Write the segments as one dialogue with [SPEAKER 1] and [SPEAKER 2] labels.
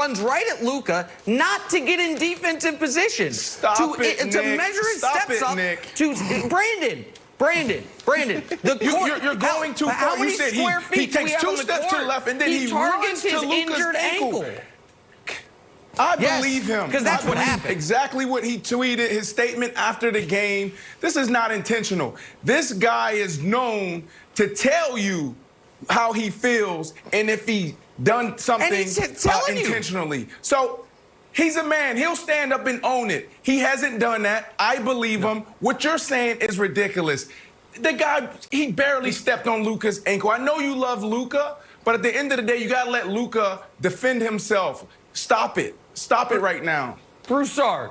[SPEAKER 1] runs right at Luka, not to get in defensive position.
[SPEAKER 2] To
[SPEAKER 1] measure his steps up.
[SPEAKER 2] Nick.
[SPEAKER 1] To Brandon.
[SPEAKER 2] You're going too far.
[SPEAKER 1] How many
[SPEAKER 2] You said
[SPEAKER 1] square feet
[SPEAKER 2] he takes two steps to the left and then he runs
[SPEAKER 1] targets
[SPEAKER 2] to
[SPEAKER 1] his
[SPEAKER 2] Luka's
[SPEAKER 1] injured ankle.
[SPEAKER 2] I believe him.
[SPEAKER 1] Because that's what happened.
[SPEAKER 2] Exactly what he tweeted, his statement after the game. This is not intentional. This guy is known to tell you how he feels and if he done something intentionally. So he's a man. He'll stand up and own it. He hasn't done that. I believe him. What you're saying is ridiculous. The guy, he barely stepped on Luka's ankle. I know you love Luka, but at the end of the day, you got to let Luka defend himself. Stop it. Stop it right now.
[SPEAKER 1] Broussard,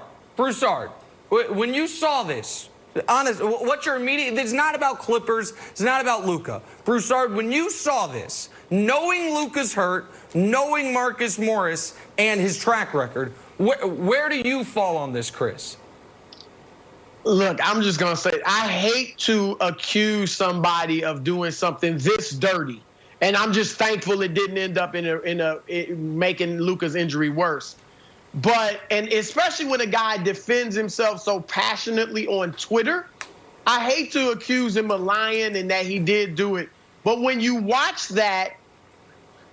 [SPEAKER 1] when you saw this, honest, what's your immediate, it's not about Clippers, it's not about Luka. Broussard, when you saw this, knowing Luka's hurt, knowing Marcus Morris and his track record, where do you fall on this, Chris?
[SPEAKER 3] Look, I'm just going to say, I hate to accuse somebody of doing something this dirty. And I'm just thankful it didn't end up in making Luka's injury worse. And especially when a guy defends himself so passionately on Twitter, I hate to accuse him of lying and that he did do it. But when you watch that,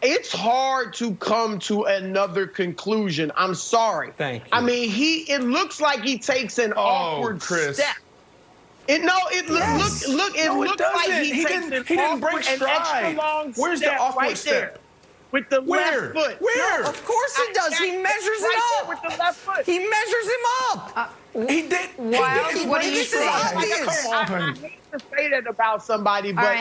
[SPEAKER 3] it's hard to come to another conclusion. I'm sorry.
[SPEAKER 1] Thank you.
[SPEAKER 3] I mean, it looks like he takes an awkward
[SPEAKER 2] Chris.
[SPEAKER 3] step. It looks like he didn't break stride.
[SPEAKER 2] Where's the awkward step?
[SPEAKER 3] With the left foot.
[SPEAKER 2] Where?
[SPEAKER 1] No, of course he does. He measures it up.
[SPEAKER 3] With the left foot.
[SPEAKER 1] He measures him up.
[SPEAKER 2] He did.
[SPEAKER 1] This is obvious.
[SPEAKER 3] I hate to say that about somebody, but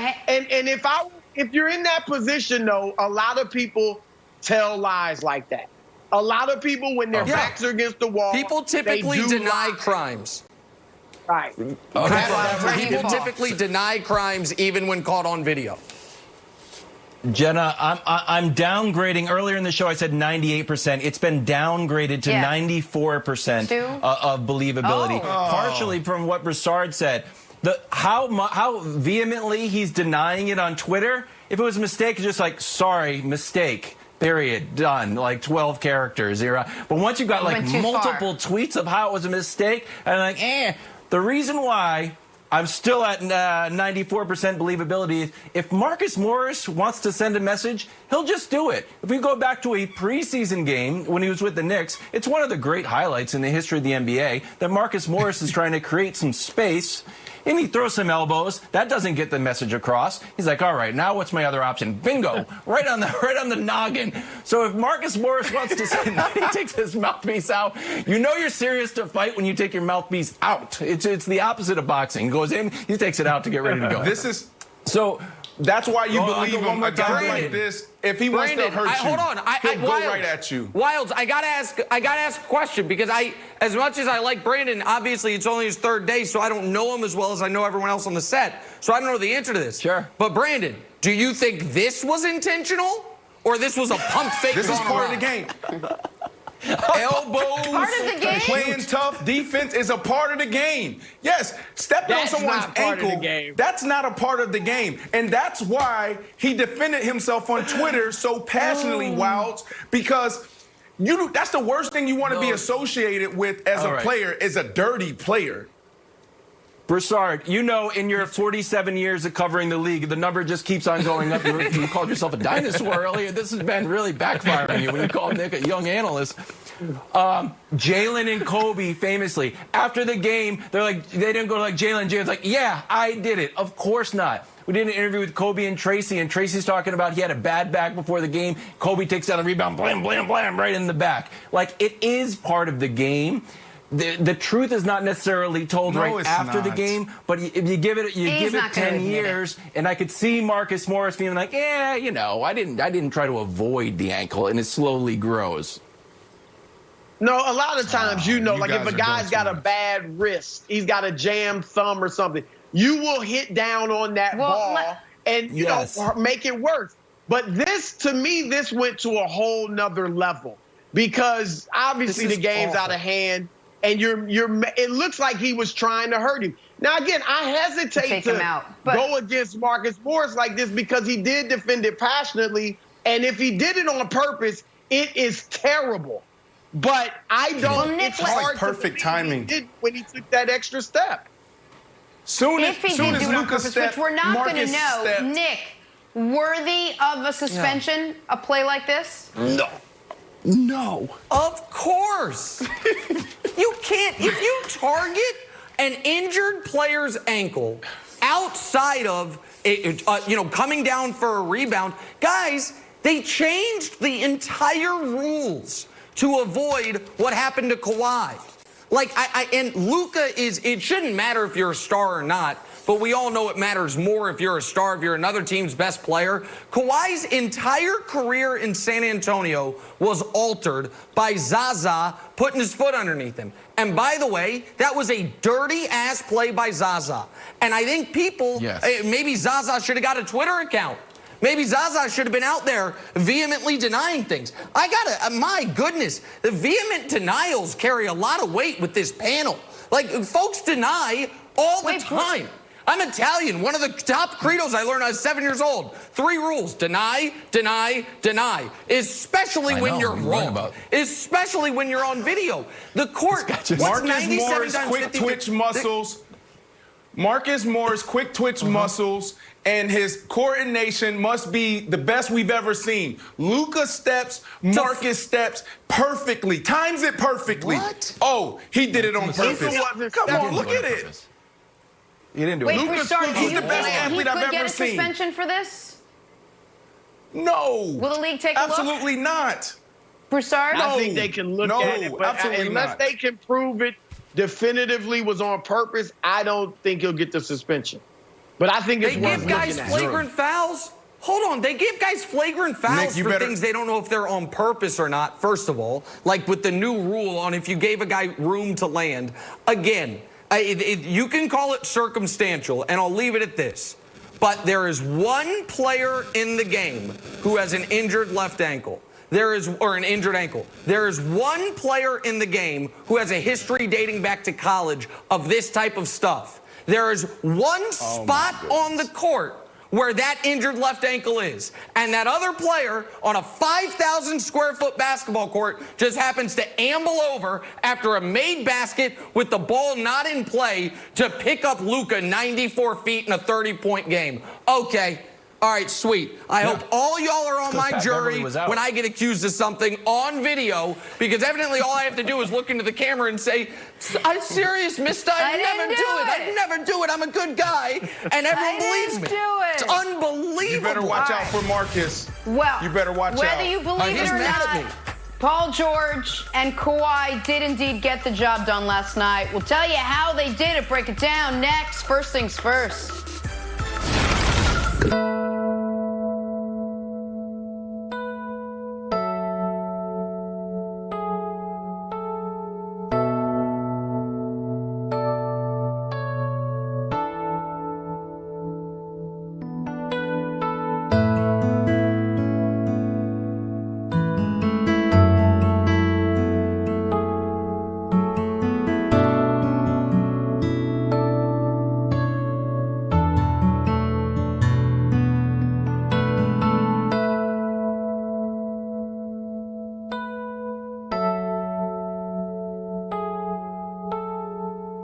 [SPEAKER 3] if you're in that position, though, a lot of people tell lies like that. A lot of people, when their backs are against the wall,
[SPEAKER 1] people typically deny crimes.
[SPEAKER 3] Right.
[SPEAKER 1] People typically deny crimes even when caught on video.
[SPEAKER 4] Jenna, I'm downgrading. Earlier in the show, I said 98%. It's been downgraded to 94% of believability, partially from what Broussard said. How vehemently he's denying it on Twitter. If it was a mistake, it's just like, sorry, mistake. Period. Done. Like 12 characters. But once you've got like multiple tweets of how it was a mistake, and like, the reason why I'm still at 94% believability. If Marcus Morris wants to send a message, he'll just do it. If we go back to a preseason game when he was with the Knicks, it's one of the great highlights in the history of the NBA that Marcus Morris is trying to create some space. And he throws some elbows. That doesn't get the message across. He's like, all right, now what's my other option? Bingo, right on the noggin. So if Marcus Morris wants to say that, he takes his mouthpiece out. You know you're serious to fight when you take your mouthpiece out. It's the opposite of boxing. He goes in, he takes it out to get ready to go.
[SPEAKER 2] That's why you believe him. A guy like this, if he wants to hurt you, he'll go right at you.
[SPEAKER 1] Wilds, I gotta ask a question because as much as I like Brandon, obviously it's only his third day, so I don't know him as well as I know everyone else on the set. So I don't know the answer to this.
[SPEAKER 4] Sure.
[SPEAKER 1] But Brandon, do you think this was intentional or this was a pump fake?
[SPEAKER 2] This is part of the game. Elbows,
[SPEAKER 5] part of the game?
[SPEAKER 2] Playing tough defense is a part of the game. Yes, stepping on someone's ankle, that's not a part of the game. And that's why he defended himself on Twitter so passionately, Wilds, because that's the worst thing you want to be associated with as a player, is a dirty player.
[SPEAKER 4] Broussard, you know, in your 47 years of covering the league, the number just keeps on going up. You called yourself a dinosaur earlier. This has been really backfiring you when you called Nick a young analyst. Jalen and Kobe, famously, after the game, they didn't go to like Jalen. Jalen's like, yeah, I did it. Of course not. We did an interview with Kobe and Tracy's talking about he had a bad back before the game. Kobe takes down a rebound, blam, blam, blam, right in the back. Like, it is part of the game. The truth is not necessarily told right after the game, but if you give it 10 years, and I could see Marcus Morris being like, yeah, you know, I didn't try to avoid the ankle, and it slowly grows.
[SPEAKER 3] No, a lot of times, like if a guy's got a bad wrist, he's got a jammed thumb or something, you will hit down on that ball and make it worse. But to me, this went to a whole nother level because obviously the game's out of hand. And it looks like he was trying to hurt him. Now, again, I hesitate to go against Marcus Morris like this because he did defend it passionately. And if he did it on purpose, It is terrible. But I don't.
[SPEAKER 5] Well, Nick,
[SPEAKER 3] it's hard
[SPEAKER 2] like perfect timing.
[SPEAKER 3] When he took that extra step.
[SPEAKER 2] Soon
[SPEAKER 5] if he
[SPEAKER 2] soon
[SPEAKER 5] did
[SPEAKER 2] as
[SPEAKER 5] do it on
[SPEAKER 2] Luka
[SPEAKER 5] purpose,
[SPEAKER 2] stepped,
[SPEAKER 5] which we're not going to
[SPEAKER 2] Marcus
[SPEAKER 5] know,
[SPEAKER 2] stepped.
[SPEAKER 5] Nick, worthy of a suspension, a play like this?
[SPEAKER 2] No.
[SPEAKER 1] Of course. You can't, if you target an injured player's ankle outside of, coming down for a rebound, guys, they changed the entire rules to avoid what happened to Kawhi. Like, and Luka it shouldn't matter if you're a star or not, but we all know it matters more if you're a star, if you're another team's best player. Kawhi's entire career in San Antonio was altered by Zaza putting his foot underneath him. And by the way, that was a dirty-ass play by Zaza. And I think people, maybe Zaza should have got a Twitter account. Maybe Zaza should have been out there vehemently denying things. My goodness, the vehement denials carry a lot of weight with this panel. Like, folks deny all the time. I'm Italian. One of the top credos I learned when I was 7 years old. 3 rules: deny, deny, deny. Especially when you're wrong. Especially when you're on video. The court.
[SPEAKER 2] Marcus Morris quick twitch muscles. Marcus Morris quick twitch muscles. And his coordination must be the best we've ever seen. Luka steps, Marcus steps perfectly. Times it perfectly.
[SPEAKER 1] What?
[SPEAKER 2] Oh, he did it on purpose. Come on, look at it.
[SPEAKER 4] He didn't do it.
[SPEAKER 5] Wait, Broussard, do
[SPEAKER 2] he's
[SPEAKER 5] you
[SPEAKER 2] the best
[SPEAKER 5] think
[SPEAKER 2] athlete
[SPEAKER 5] he
[SPEAKER 2] I've
[SPEAKER 5] could
[SPEAKER 2] ever
[SPEAKER 5] get a
[SPEAKER 2] seen.
[SPEAKER 5] suspension for this?
[SPEAKER 2] No.
[SPEAKER 5] Will the league take a look?
[SPEAKER 2] Absolutely not.
[SPEAKER 5] Broussard?
[SPEAKER 3] I think they can look at it, but
[SPEAKER 2] absolutely
[SPEAKER 3] unless
[SPEAKER 2] not.
[SPEAKER 3] they can prove it definitively was on purpose, I don't think he'll get the suspension. But I think it's
[SPEAKER 1] They
[SPEAKER 3] worth
[SPEAKER 1] give guys
[SPEAKER 3] looking at.
[SPEAKER 1] flagrant fouls. Hold on, they give guys flagrant fouls
[SPEAKER 2] Nick,
[SPEAKER 1] for things they don't know if they're on purpose or not, first of all. Like with the new rule on if you gave a guy room to land. Again, you can call it circumstantial, and I'll leave it at this. But there is one player in the game who has an injured left ankle. Or an injured ankle. There is one player in the game who has a history dating back to college of this type of stuff. There is one spot on the court where that injured left ankle is. And that other player on a 5,000 square foot basketball court just happens to amble over after a made basket with the ball not in play to pick up Luka 94 feet in a 30-point game. Okay. All right, sweet. I hope all y'all are on my jury when I get accused of something on video, because evidently all I have to do is look into the camera and say, I'm serious, mister. I'd never do it. I'm a good guy. And everyone believes me. It's unbelievable.
[SPEAKER 2] You better watch out for Marcus.
[SPEAKER 5] Well,
[SPEAKER 2] you better watch out.
[SPEAKER 5] Whether you believe it or not, Paul George and Kawhi did indeed get the job done last night. We'll tell you how they did it. Break it down next. First things first.